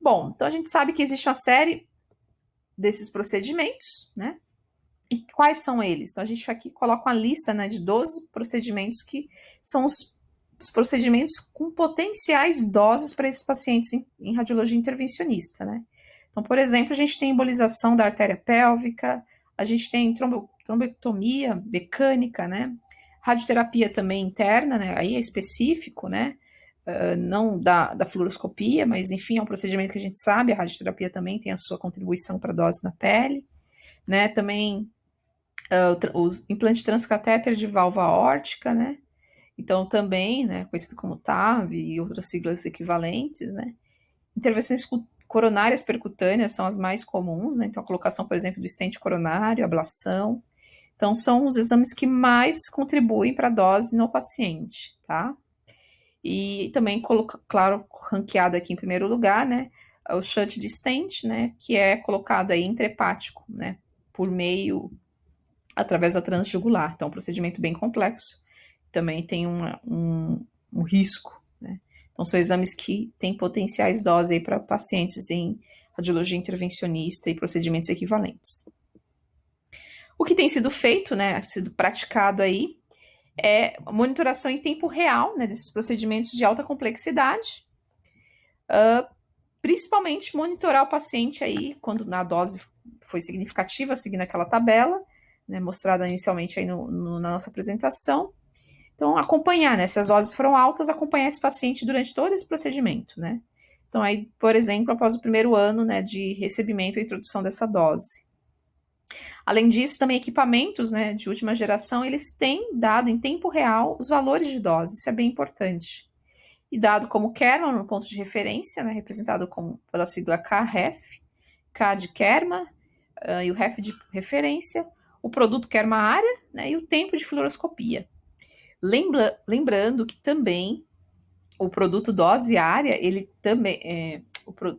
Bom, então a gente sabe que existe uma série desses procedimentos, né? E quais são eles? Então a gente aqui coloca uma lista, né, de 12 procedimentos que são os procedimentos com potenciais doses para esses pacientes em radiologia intervencionista, né? Então, por exemplo, a gente tem embolização da artéria pélvica, a gente tem trombectomia mecânica, né? Radioterapia também interna, né? Aí é específico, né? Não da fluoroscopia, mas enfim, é um procedimento que a gente sabe, a radioterapia também tem a sua contribuição para dose na pele, né? Também o implante transcatéter de válvula aórtica, né? Então também, né, conhecido como TAV e outras siglas equivalentes, né? Intervenções coronárias percutâneas são as mais comuns, né? Então a colocação, por exemplo, do stent coronário, ablação. Então são os exames que mais contribuem para a dose no paciente, tá? E também, claro, ranqueado aqui em primeiro lugar, né, o shunt de stent, né, que é colocado aí intrahepático, né, por meio, através da transjugular. Então, é um procedimento bem complexo, também tem um risco, né. Então, são exames que têm potenciais doses aí para pacientes em radiologia intervencionista e procedimentos equivalentes. O que tem sido feito, né, sido praticado aí, é monitoração em tempo real, né, desses procedimentos de alta complexidade, principalmente monitorar o paciente aí, quando na dose foi significativa, seguindo aquela tabela, né, mostrada inicialmente aí na nossa apresentação. Então, acompanhar, né, se as doses foram altas, acompanhar esse paciente durante todo esse procedimento, né. Então, aí, por exemplo, após o primeiro ano, né, de recebimento e introdução dessa dose. Além disso, também equipamentos, né, de última geração, eles têm dado em tempo real os valores de dose, isso é bem importante. E dado como Kerma, no ponto de referência, né, representado pela sigla KREF, K de Kerma, e o REF de referência, o produto Kerma área, né, e o tempo de fluoroscopia. Lembrando que também o produto dose área, ele também,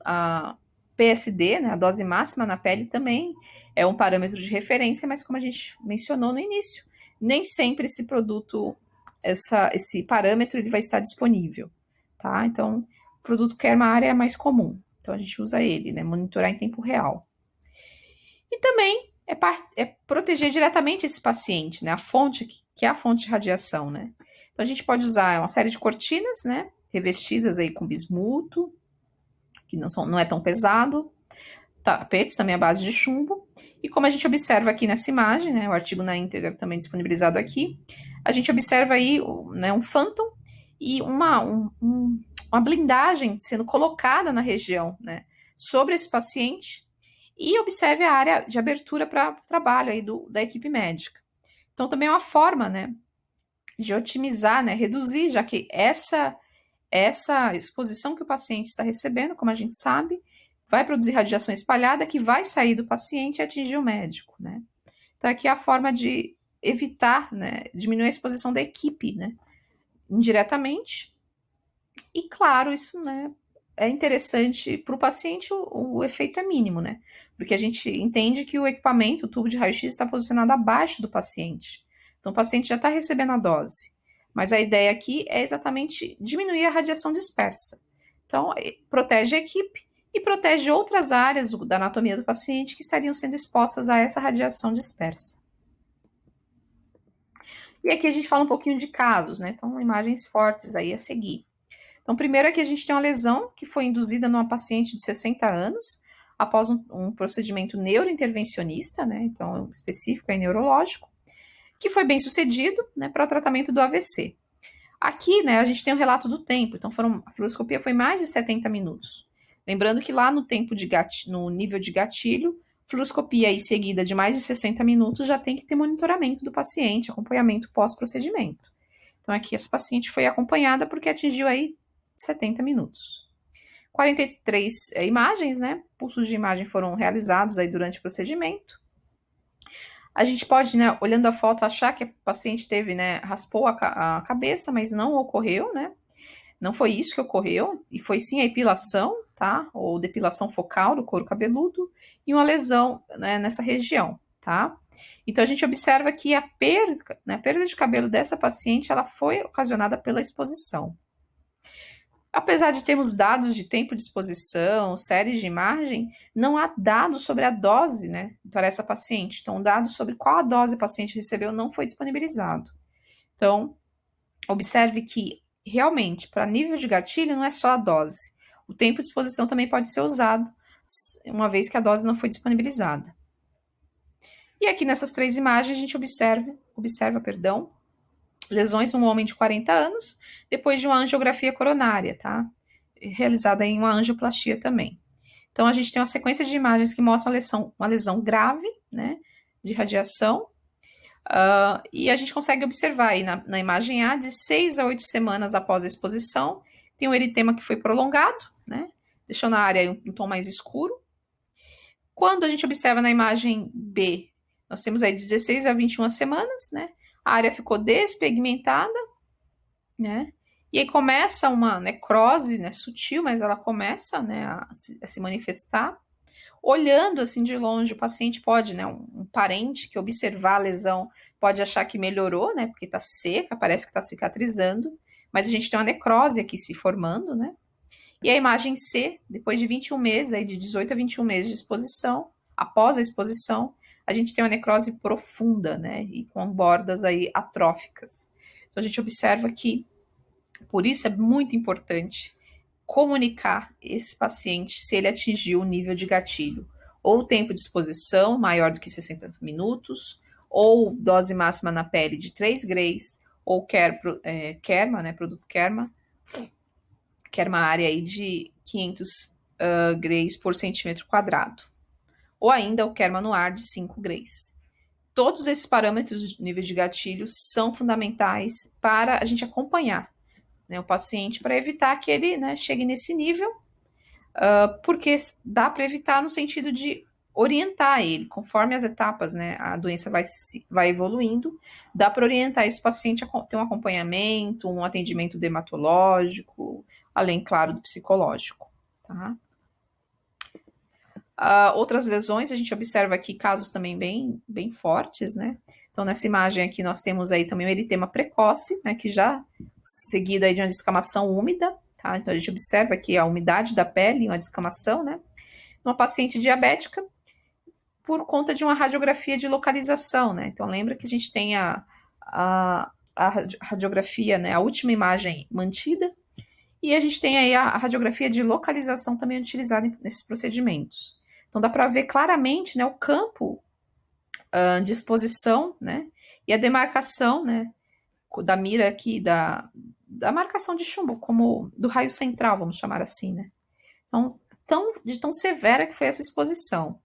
a PSD, né, a dose máxima na pele, também é um parâmetro de referência, mas como a gente mencionou no início, nem sempre esse produto, esse parâmetro, ele vai estar disponível, tá? Então, o produto Kerma área é mais comum, então a gente usa ele, né, monitorar em tempo real. E também é proteger diretamente esse paciente, né, a fonte, que é a fonte de radiação, né? Então, a gente pode usar uma série de cortinas, né, revestidas aí com bismuto, que não é tão pesado, tapetes também à base de chumbo, e como a gente observa aqui nessa imagem, né, o artigo na íntegra também disponibilizado aqui, a gente observa aí, né, um phantom e uma blindagem sendo colocada na região, né, sobre esse paciente, e observe a área de abertura para trabalho aí da equipe médica. Então, também é uma forma, né, de otimizar, né, reduzir, já que essa exposição que o paciente está recebendo, como a gente sabe, vai produzir radiação espalhada que vai sair do paciente e atingir o médico, né? Então, aqui é a forma de evitar, né, diminuir a exposição da equipe, né, indiretamente. E, claro, isso, né, é interessante para o paciente, o efeito é mínimo, né? Porque a gente entende que o equipamento, o tubo de raio-x, está posicionado abaixo do paciente. Então, o paciente já está recebendo a dose. Mas a ideia aqui é exatamente diminuir a radiação dispersa. Então, protege a equipe e protege outras áreas da anatomia do paciente que estariam sendo expostas a essa radiação dispersa. E aqui a gente fala um pouquinho de casos, né? Então, imagens fortes aí a seguir. Então, primeiro aqui a gente tem uma lesão que foi induzida numa paciente de 60 anos, após um procedimento neurointervencionista, né? Então, específico e neurológico, que foi bem sucedido, né, para o tratamento do AVC. Aqui, né, a gente tem o relato do tempo, então a fluoroscopia foi mais de 70 minutos. Lembrando que lá no tempo no nível de gatilho, fluoroscopia aí seguida de mais de 60 minutos já tem que ter monitoramento do paciente, acompanhamento pós-procedimento. Então aqui essa paciente foi acompanhada porque atingiu aí 70 minutos. 43 imagens, né, pulsos de imagem foram realizados aí durante o procedimento. A gente pode, né, olhando a foto, achar que a paciente teve, né, raspou a cabeça, mas não ocorreu, né? Não foi isso que ocorreu, e foi sim a epilação, tá? Ou depilação focal do couro cabeludo e uma lesão, né, nessa região, tá? Então a gente observa que a perda de cabelo dessa paciente, ela foi ocasionada pela exposição. Apesar de termos dados de tempo de exposição, séries de imagem, não há dados sobre a dose, né, para essa paciente. Então, dados sobre qual a dose a paciente recebeu não foi disponibilizado. Então, observe que, realmente, para nível de gatilho, não é só a dose. O tempo de exposição também pode ser usado, uma vez que a dose não foi disponibilizada. E aqui nessas 3 imagens, a gente observa, lesões num homem de 40 anos, depois de uma angiografia coronária, tá? Realizada em uma angioplastia também. Então, a gente tem uma sequência de imagens que mostram uma lesão grave, né, de radiação, e a gente consegue observar aí na imagem A, de 6 a 8 semanas após a exposição, tem um eritema que foi prolongado, né, deixando a área um tom mais escuro. Quando a gente observa na imagem B, nós temos aí de 16 a 21 semanas, né, a área ficou despigmentada, né, e aí começa uma necrose, né, sutil, mas ela começa, né, a se manifestar. Olhando assim de longe, o paciente pode, né, um parente que observar a lesão pode achar que melhorou, né, porque está seca, parece que está cicatrizando, mas a gente tem uma necrose aqui se formando, né. E a imagem C, depois de 21 meses, aí de 18 a 21 meses de exposição, após a exposição, a gente tem uma necrose profunda, né, e com bordas aí atróficas. Então a gente observa que, por isso é muito importante comunicar esse paciente se ele atingiu o nível de gatilho, ou tempo de exposição maior do que 60 minutos, ou dose máxima na pele de 3 grays, ou Kerma, né, produto Kerma, Kerma área aí de 500 grays por centímetro quadrado, ou ainda o Kerma no ar de 5 grays. Todos esses parâmetros de nível de gatilho são fundamentais para a gente acompanhar, né, o paciente, para evitar que ele, né, chegue nesse nível, porque dá para evitar no sentido de orientar ele, conforme as etapas, né, a doença vai evoluindo, dá para orientar esse paciente a ter um acompanhamento, um atendimento dermatológico, além, claro, do psicológico, tá? Outras lesões, a gente observa aqui casos também bem fortes, né? Então, nessa imagem aqui, nós temos aí também o eritema precoce, né, que já seguido aí de uma descamação úmida, tá? Então, a gente observa aqui a umidade da pele, uma descamação, né? Uma paciente diabética, por conta de uma radiografia de localização, né? Então, lembra que a gente tem a radiografia, né, a última imagem mantida, e a gente tem aí a radiografia de localização também utilizada nesses procedimentos. Então, dá para ver claramente, né, o campo de exposição, né, e a demarcação, né, da mira aqui, da marcação de chumbo, como do raio central, vamos chamar assim, né. Então, tão severa que foi essa exposição.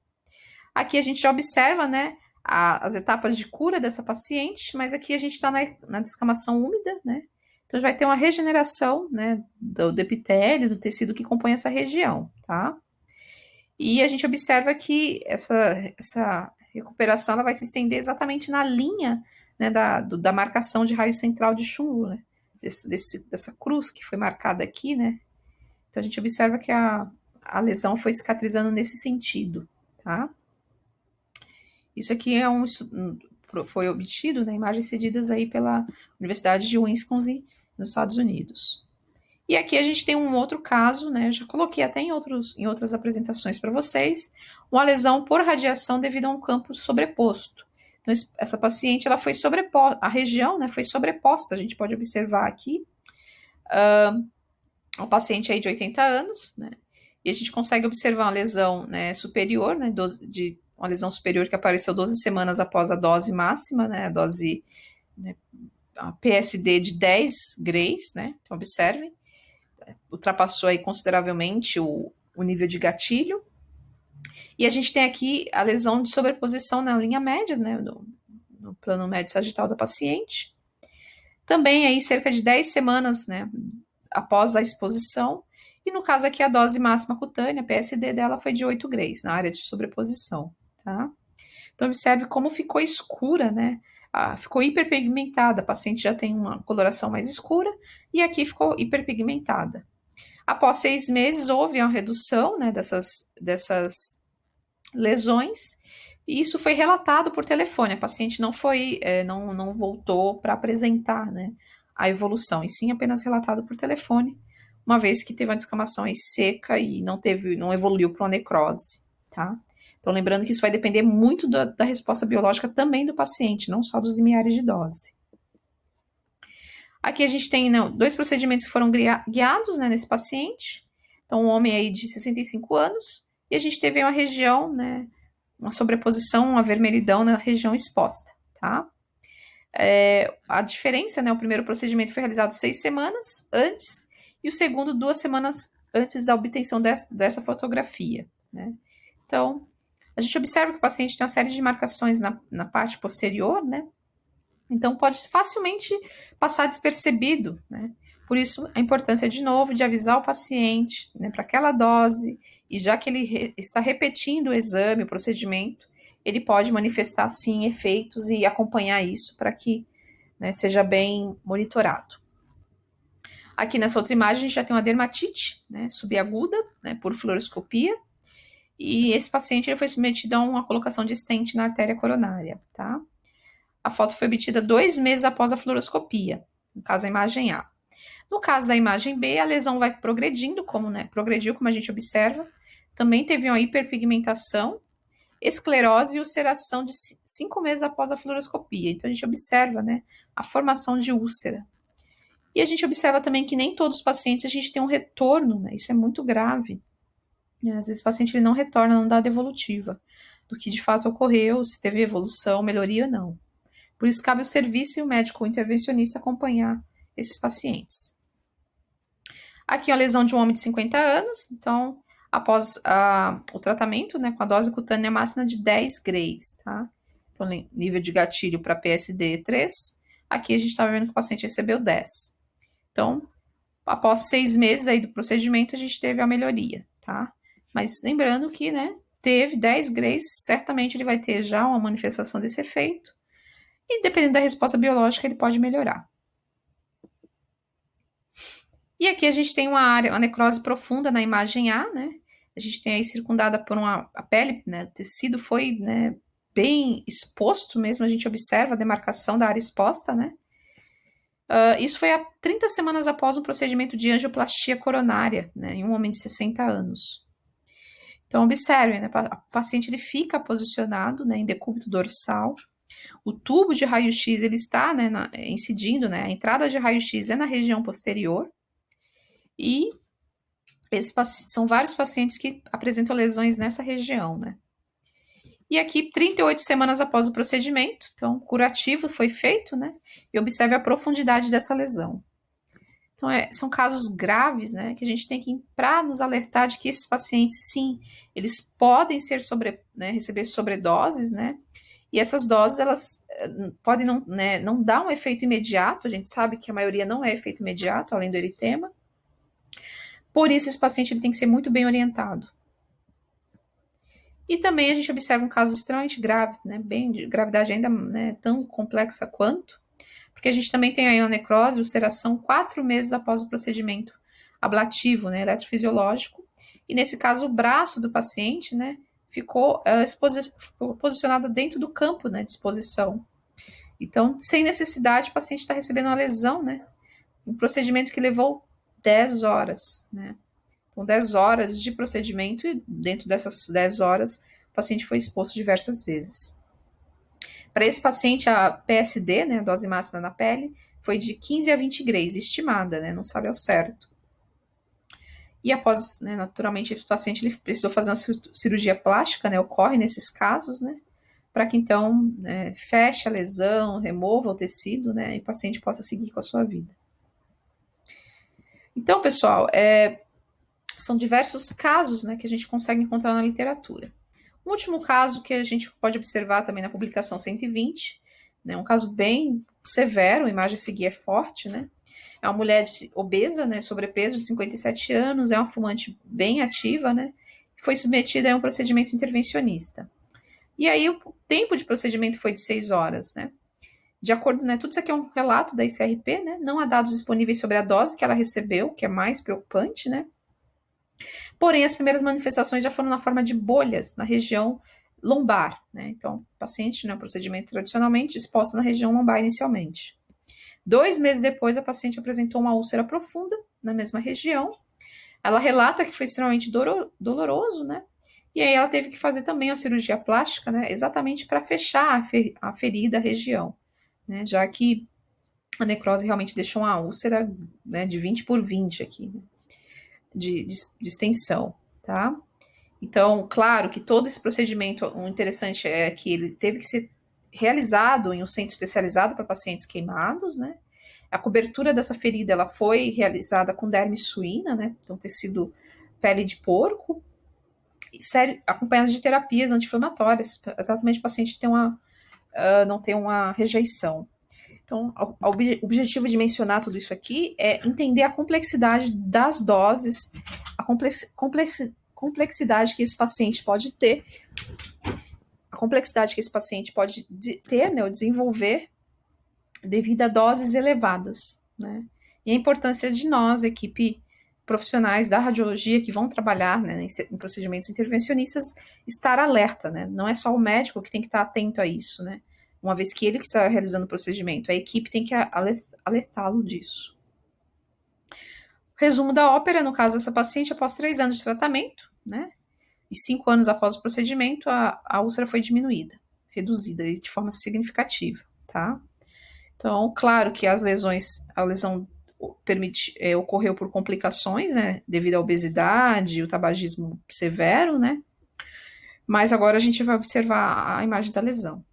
Aqui a gente já observa, né, as etapas de cura dessa paciente, mas aqui a gente está na descamação úmida, né, então vai ter uma regeneração, né, do epitélio, do tecido que compõe essa região, tá? E a gente observa que essa recuperação ela vai se estender exatamente na linha, né, da marcação de raio central de chumbo, né, dessa cruz que foi marcada aqui, né? Então a gente observa que a lesão foi cicatrizando nesse sentido, tá? Isso aqui foi obtido, né, imagens cedidas aí pela Universidade de Wisconsin, nos Estados Unidos. E aqui a gente tem um outro caso, né, eu já coloquei até em outras apresentações para vocês, uma lesão por radiação devido a um campo sobreposto. Então, essa paciente, ela foi sobreposta, a região, né, foi sobreposta, a gente pode observar aqui, uma paciente aí de 80 anos, né, e a gente consegue observar uma lesão, né, superior, né, uma lesão superior que apareceu 12 semanas após a dose máxima, né, a dose, né, a PSD de 10 grays, né, então observem, ultrapassou aí consideravelmente o nível de gatilho, e a gente tem aqui a lesão de sobreposição na linha média, né, no plano médio sagital da paciente, também aí cerca de 10 semanas, né, após a exposição, e no caso aqui a dose máxima cutânea, a PSD dela foi de 8 grays, na área de sobreposição, tá? Então observe como ficou escura, né, ficou hiperpigmentada, a paciente já tem uma coloração mais escura, e aqui ficou hiperpigmentada. Após 6 meses, houve uma redução, né, dessas lesões, e isso foi relatado por telefone. A paciente não voltou para apresentar, né, a evolução, e sim apenas relatado por telefone, uma vez que teve uma descamação aí seca e não evoluiu para uma necrose, tá? Então, lembrando que isso vai depender muito da resposta biológica também do paciente, não só dos limiares de dose. Aqui a gente tem, né, 2 procedimentos que foram guiados, né, nesse paciente. Então, um homem aí de 65 anos, e a gente teve uma região, né, uma sobreposição, uma vermelhidão na região exposta, tá? A diferença, né, o primeiro procedimento foi realizado 6 semanas antes, e o segundo 2 semanas antes da obtenção dessa fotografia, né? Então, a gente observa que o paciente tem uma série de marcações na parte posterior, né? Então, pode facilmente passar despercebido, né? Por isso, a importância, de novo, de avisar o paciente, né, para aquela dose, e já que ele está repetindo o exame, o procedimento, ele pode manifestar, sim, efeitos e acompanhar isso para que, né, seja bem monitorado. Aqui nessa outra imagem, a gente já tem uma dermatite, né, subaguda, né, por fluoroscopia, e esse paciente ele foi submetido a uma colocação de stent na artéria coronária, tá? A foto foi obtida 2 meses após a fluoroscopia, no caso a imagem A. No caso da imagem B, a lesão vai progredindo, progrediu, como a gente observa. Também teve uma hiperpigmentação, esclerose e ulceração de 5 meses após a fluoroscopia. Então, a gente observa, né, a formação de úlcera. E a gente observa também que nem todos os pacientes a gente tem um retorno, né, isso é muito grave. Às vezes o paciente ele não retorna, não dá devolutiva do que de fato ocorreu, se teve evolução, melhoria ou não. Por isso, cabe o serviço e o médico intervencionista acompanhar esses pacientes. Aqui a lesão de um homem de 50 anos, então, após o tratamento, né, com a dose cutânea máxima de 10 grays, tá? Então, nível de gatilho para PSD 3, aqui a gente está vendo que o paciente recebeu 10. Então, após 6 meses aí do procedimento, a gente teve a melhoria, tá? Mas lembrando que, né, teve 10 grays, certamente ele vai ter já uma manifestação desse efeito, e dependendo da resposta biológica, ele pode melhorar. E aqui a gente tem uma necrose profunda na imagem A, né? A gente tem aí circundada por a pele, né? O tecido foi, né, bem exposto mesmo, a gente observa a demarcação da área exposta, né? Isso foi 30 semanas após um procedimento de angioplastia coronária, né, em um homem de 60 anos. Então, observem, né? O paciente ele fica posicionado, né, em decúbito dorsal. O tubo de raio-x ele está, né, incidindo, né? A entrada de raio-x é na região posterior. E são vários pacientes que apresentam lesões nessa região, né? E aqui, 38 semanas após o procedimento, então, curativo foi feito, né? E observe a profundidade dessa lesão. Então, são casos graves, né? Que a gente tem que, para nos alertar de que esses pacientes, sim, eles podem ser receber sobredoses, né? E essas doses, elas podem não dar um efeito imediato, a gente sabe que a maioria não é efeito imediato, além do eritema. Por isso, esse paciente ele tem que ser muito bem orientado. E também a gente observa um caso extremamente grave, né, bem de gravidade ainda, né, tão complexa quanto, porque a gente também tem aí uma necrose, ulceração 4 meses após o procedimento ablativo, né, eletrofisiológico, e nesse caso o braço do paciente, né, ficou posicionado dentro do campo, né, de exposição. Então, sem necessidade, o paciente está recebendo uma lesão, né, um procedimento que levou 10 horas, né. Com 10 horas de procedimento, e dentro dessas 10 horas, o paciente foi exposto diversas vezes. Para esse paciente, a PSD, né, a dose máxima na pele, foi de 15 a 20 grays, estimada, né, não sabe ao certo. E após, né, naturalmente, o paciente ele precisou fazer uma cirurgia plástica, né, ocorre nesses casos, né, para que então feche a lesão, remova o tecido, né, e o paciente possa seguir com a sua vida. Então, pessoal, são diversos casos, né, que a gente consegue encontrar na literatura. Um último caso que a gente pode observar também na publicação 120, né, um caso bem severo, a imagem a seguir é forte, né? É uma mulher obesa, né, sobrepeso, de 57 anos, é uma fumante bem ativa, né? Foi submetida a um procedimento intervencionista. E aí o tempo de procedimento foi de 6 horas, né? De acordo, né, tudo isso aqui é um relato da ICRP, né? Não há dados disponíveis sobre a dose que ela recebeu, que é mais preocupante, né? Porém, as primeiras manifestações já foram na forma de bolhas na região lombar, né? Então, o paciente, né, procedimento tradicionalmente exposto na região lombar inicialmente. 2 meses depois, a paciente apresentou uma úlcera profunda na mesma região. Ela relata que foi extremamente doloroso, né? E aí ela teve que fazer também a cirurgia plástica, né? Exatamente para fechar a ferida, a região, né? Já que a necrose realmente deixou uma úlcera, né, de 20 por 20 aqui, né? de extensão, tá? Então, claro que todo esse procedimento, o interessante é que ele teve que ser realizado em um centro especializado para pacientes queimados, né? A cobertura dessa ferida, ela foi realizada com derme suína, né? Então, tecido pele de porco, acompanhado de terapias anti-inflamatórias, exatamente para o paciente ter não ter uma rejeição. Então, o objetivo de mencionar tudo isso aqui é entender a complexidade das doses, a complexidade que esse paciente pode ter, a complexidade que esse paciente pode ter, né, ou desenvolver, devido a doses elevadas, né? E a importância de nós, equipe profissionais da radiologia que vão trabalhar, né, em procedimentos intervencionistas, estar alerta, né? Não é só o médico que tem que estar atento a isso, né? Uma vez que ele que está realizando o procedimento, a equipe tem que alertá-lo disso. Resumo da ópera, no caso dessa paciente, após 3 anos de tratamento, né? E 5 anos após o procedimento, a úlcera foi diminuída, reduzida de forma significativa, tá? Então, claro que a lesão ocorreu por complicações, né, devido à obesidade, o tabagismo severo, né, mas agora a gente vai observar a imagem da lesão.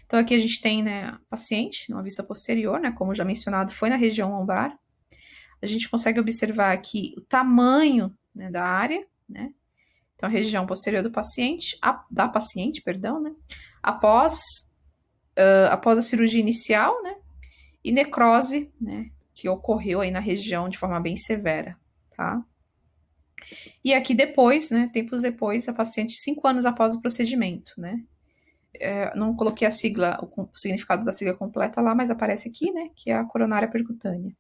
Então, aqui a gente tem, né, a paciente, numa vista posterior, né, como já mencionado, foi na região lombar. A gente consegue observar aqui o tamanho, né, da área, né, então a região posterior do paciente, né, após a cirurgia inicial, né, e necrose, né, que ocorreu aí na região de forma bem severa, tá? E aqui depois, né, tempos depois, a paciente 5 anos após o procedimento, né? Não coloquei a sigla, o significado da sigla completa lá, mas aparece aqui, né, que é a coronária percutânea.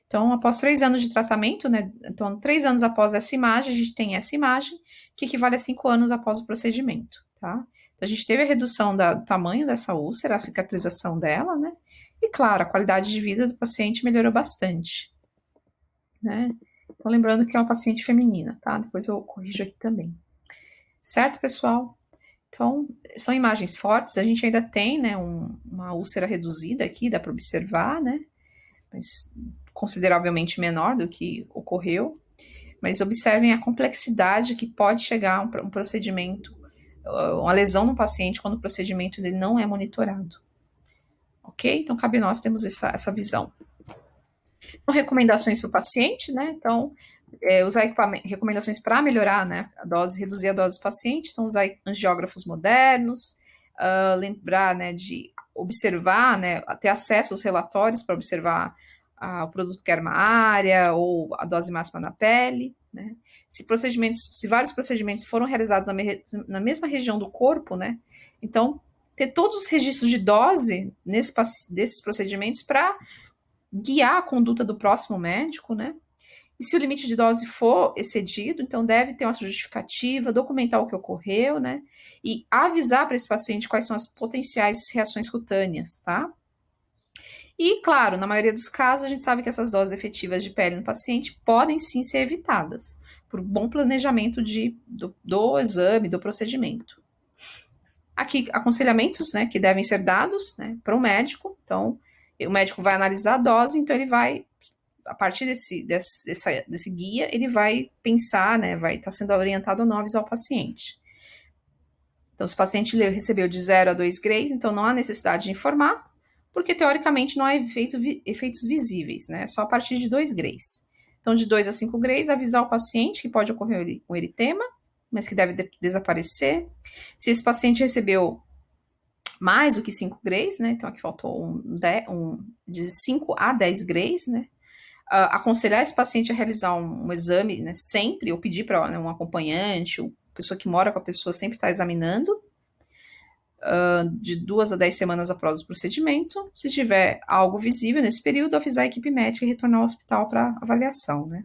Então, após 3 anos de tratamento, né, então 3 anos após essa imagem, a gente tem essa imagem, que equivale a 5 anos após o procedimento, tá? Então, a gente teve a redução do tamanho dessa úlcera, a cicatrização dela, né? E, claro, a qualidade de vida do paciente melhorou bastante, né? Então, lembrando que é uma paciente feminina, tá? Depois eu corrijo aqui também. Certo, pessoal? Então, são imagens fortes. A gente ainda tem, né, uma úlcera reduzida aqui, dá para observar, né? Mas consideravelmente menor do que ocorreu. Mas observem a complexidade que pode chegar um procedimento, uma lesão no paciente quando o procedimento dele não é monitorado. Ok? Então, cabe nós termos essa visão. Então, recomendações para o paciente, né? Então, usar recomendações para melhorar, né, a dose, reduzir a dose do paciente. Então, usar angiógrafos modernos, lembrar, né, de observar, né, ter acesso aos relatórios para observar o produto que era uma área ou a dose máxima na pele, né? Se vários procedimentos foram realizados na mesma região do corpo, né? Então, ter todos os registros de dose desses procedimentos para guiar a conduta do próximo médico, né? E se o limite de dose for excedido, então deve ter uma justificativa, documentar o que ocorreu, né? E avisar para esse paciente quais são as potenciais reações cutâneas, tá? E, claro, na maioria dos casos, a gente sabe que essas doses efetivas de pele no paciente podem sim ser evitadas por bom planejamento do exame, do procedimento. Aqui, aconselhamentos, né, que devem ser dados, né, para o médico. Então, o médico vai analisar a dose, então ele vai, a partir desse guia, ele vai pensar, né, vai estar sendo orientado ou não a avisar o paciente. Então, se o paciente recebeu de 0 a 2 grays, então não há necessidade de informar, porque teoricamente não há efeitos visíveis, né, só a partir de 2 grays. Então, de 2 a 5 grays, avisar o paciente que pode ocorrer um eritema, mas que deve desaparecer. Se esse paciente recebeu mais do que 5 grays, né? Então aqui faltou de 5 a 10 grays, né? Aconselhar esse paciente a realizar um exame, né? Sempre, ou pedir para, né, um acompanhante, ou pessoa que mora com a pessoa sempre estar examinando, de 2 a 10 semanas após o procedimento. Se tiver algo visível nesse período, avisar a equipe médica e retornar ao hospital para avaliação, né?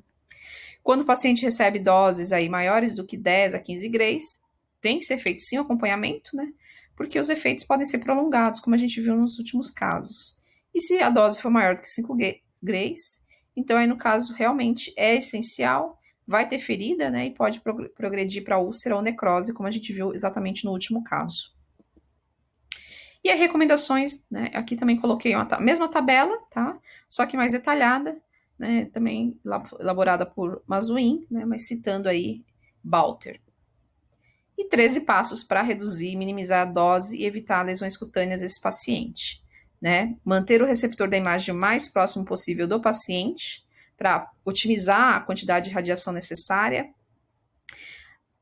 Quando o paciente recebe doses aí maiores do que 10 a 15 grays, tem que ser feito sim o acompanhamento, né? Porque os efeitos podem ser prolongados, como a gente viu nos últimos casos. E se a dose for maior do que 5 grays, então aí no caso realmente é essencial, vai ter ferida, né, e pode progredir para úlcera ou necrose, como a gente viu exatamente no último caso. E as recomendações, né, aqui também coloquei a mesma tabela, tá, só que mais detalhada, né, também elaborada por Mazuin, né, mas citando aí Balter. E 13 passos para reduzir, minimizar a dose e evitar lesões cutâneas desse paciente. Né? Manter o receptor da imagem o mais próximo possível do paciente, para otimizar a quantidade de radiação necessária.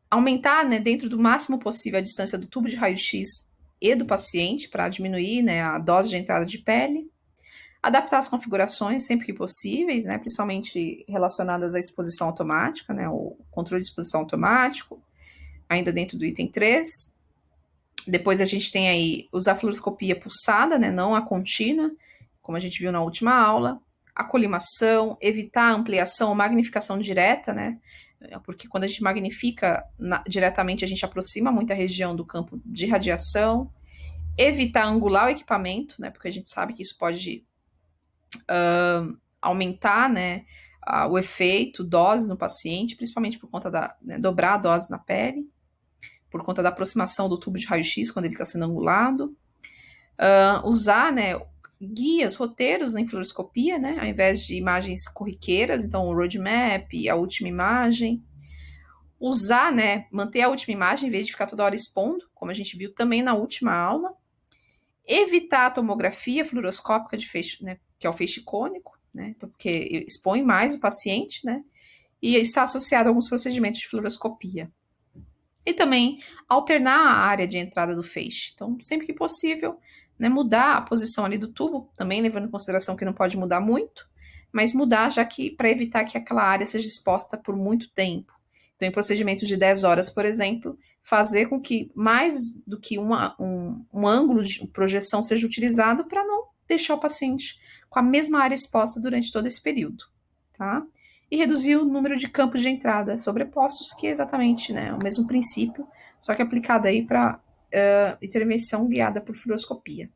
Aumentar, né, dentro do máximo possível a distância do tubo de raio-x e do paciente, para diminuir, né, a dose de entrada de pele. Adaptar as configurações sempre que possíveis, né, principalmente relacionadas à exposição automática, né, o controle de exposição automático, ainda dentro do item 3. Depois a gente tem aí usar a fluoroscopia pulsada, né, não a contínua, como a gente viu na última aula. A colimação, evitar a ampliação ou magnificação direta, né, porque quando a gente magnifica diretamente, a gente aproxima muito a região do campo de radiação. Evitar angular o equipamento, né, porque a gente sabe que isso pode aumentar, né, o efeito, dose no paciente, principalmente por conta da, né, dobrar a dose na pele, por conta da aproximação do tubo de raio-x quando ele está sendo angulado. Usar, né, guias, roteiros na fluoroscopia, né, ao invés de imagens corriqueiras, então o roadmap, a última imagem. Usar, né, manter a última imagem em vez de ficar toda hora expondo, como a gente viu também na última aula. Evitar a tomografia fluoroscópica de feixe, né, que é o feixe cônico, né, então, porque expõe mais o paciente, né, e está associado a alguns procedimentos de fluoroscopia. E também alternar a área de entrada do feixe. Então, sempre que possível, né, mudar a posição ali do tubo, também levando em consideração que não pode mudar muito, mas mudar já que para evitar que aquela área seja exposta por muito tempo. Então, em procedimentos de 10 horas, por exemplo, fazer com que mais do que um ângulo de projeção seja utilizado para não deixar o paciente com a mesma área exposta durante todo esse período, tá? E reduzir o número de campos de entrada sobrepostos, que é exatamente, né, o mesmo princípio, só que aplicado aí para intervenção guiada por fluoroscopia.